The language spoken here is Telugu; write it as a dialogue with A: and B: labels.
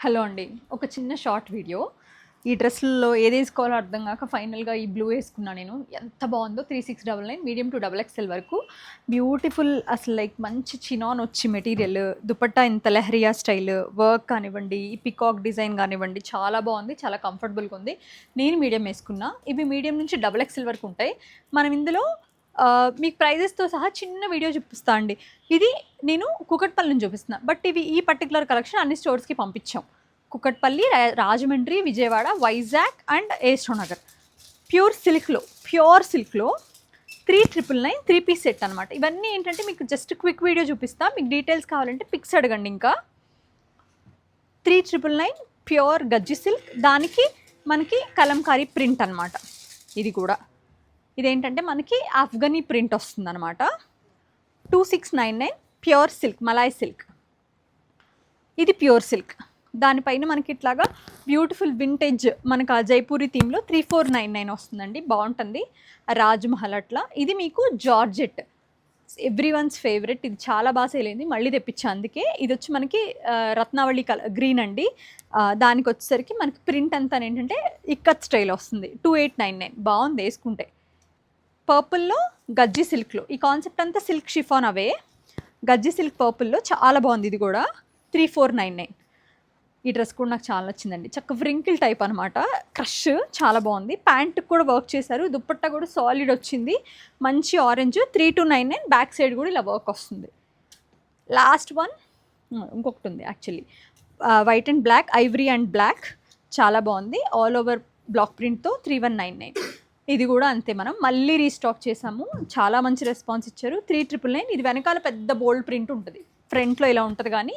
A: హలో అండి. ఒక చిన్న షార్ట్ వీడియో. ఈ డ్రెస్‌లలో ఏది ఏసుకోవాలో అర్థం గాక ఫైనల్‌గా ఈ బ్లూ ఏసుకున్నా నేను. ఎంత బావుందో 3699 మీడియం టు డబుల్ ఎక్స్‌ఎల్ వరకు. బ్యూటిఫుల్ అసలు లైక్ మంచి చినాన్ వచ్చి మెటీరియల్. దుపట్టా ఇంత లెహరియా స్టైల్, వర్క్ కానివ్వండి, ఈ పికాక్ డిజైన్ గానివ్వండి చాలా బావుంది. చాలా కంఫర్టబుల్‌గా ఉంది. నేను మీడియం ఏసుకున్నా. ఇవి మీడియం నుంచి డబుల్ ఎక్స్‌ఎల్ వరకు ఉంటాయి. మనం ఇందులో మీకు ప్రైజెస్‌తో సహా చిన్న వీడియో చూపిస్తా అండి. ఇది నేను కూకట్పల్లి నుంచి చూపిస్తున్నా. బట్ ఇవి ఈ పర్టిక్యులర్ కలెక్షన్ అన్ని స్టోర్స్‌కి పంపించాం. కుకట్పల్లి, రాజమండ్రి, విజయవాడ, వైజాగ్ అండ్ ఏస్టో నగర్. ప్యూర్ సిల్క్లో 3999 3 పీస్ సెట్ అనమాట. ఇవన్నీ ఏంటంటే మీకు జస్ట్ క్విక్ వీడియో చూపిస్తా. మీకు డీటెయిల్స్ కావాలంటే పిక్స్ అడగండి. ఇంకా 3999 ప్యూర్ గజ్జి సిల్క్, దానికి మనకి కలంకారీ ప్రింట్ అనమాట. ఇది కూడా ఇదేంటంటే మనకి ఆఫ్ఘనీ ప్రింట్ వస్తుంది అనమాట. 2699 ప్యూర్ సిల్క్, మలాయ్ సిల్క్. ఇది ప్యూర్ సిల్క్. దానిపైన మనకి ఇట్లాగా బ్యూటిఫుల్ వింటేజ్ మనకు ఆ జైపూరి థీమ్లో 3499 వస్తుందండి. బాగుంటుంది. రాజ్మహల్ అట్లా. ఇది మీకు జార్జెట్, ఎవ్రీ వన్స్ ఫేవరెట్. ఇది చాలా బాగా సేల్ అయింది, మళ్ళీ తెప్పించా. అందుకే ఇది వచ్చి మనకి రత్నావళి గ్రీన్ అండి. దానికి వచ్చేసరికి మనకి ప్రింట్ అంతా ఏంటంటే ఇక్కత్ స్టైల్ వస్తుంది. 2899 బాగుంది వేసుకుంటే. పర్పుల్లో గజ్జి సిల్క్లో ఈ కాన్సెప్ట్ అంతా సిల్క్ షిఫాన్ అవే. గజ్జి సిల్క్ పర్పుల్లో చాలా బాగుంది. ఇది కూడా 3499. ఈ డ్రెస్ కూడా నాకు చాలా నచ్చిందండి. చక్క వ్రింకిల్ టైప్ అనమాట. క్రష్ చాలా బాగుంది. ప్యాంట్కి కూడా వర్క్ చేశారు. దుప్పట్టా కూడా సాలిడ్ వచ్చింది. మంచి ఆరెంజ్ 3299. బ్యాక్ సైడ్ కూడా ఇలా వర్క్ వస్తుంది. లాస్ట్ వన్ ఇంకొకటి ఉంది actually, white and black, ivory and black. చాలా బాగుంది. ఆల్ ఓవర్ బ్లాక్ ప్రింట్తో 3199. ఇది కూడా అంతే, మనం మళ్ళీ రీస్టాక్ చేసాము. చాలా మంచి రెస్పాన్స్ ఇచ్చారు. 3999. ఇది వెనకాల పెద్ద బోల్డ్ ప్రింట్ ఉంటుంది, ఫ్రంట్లో ఇలా ఉంటుంది కానీ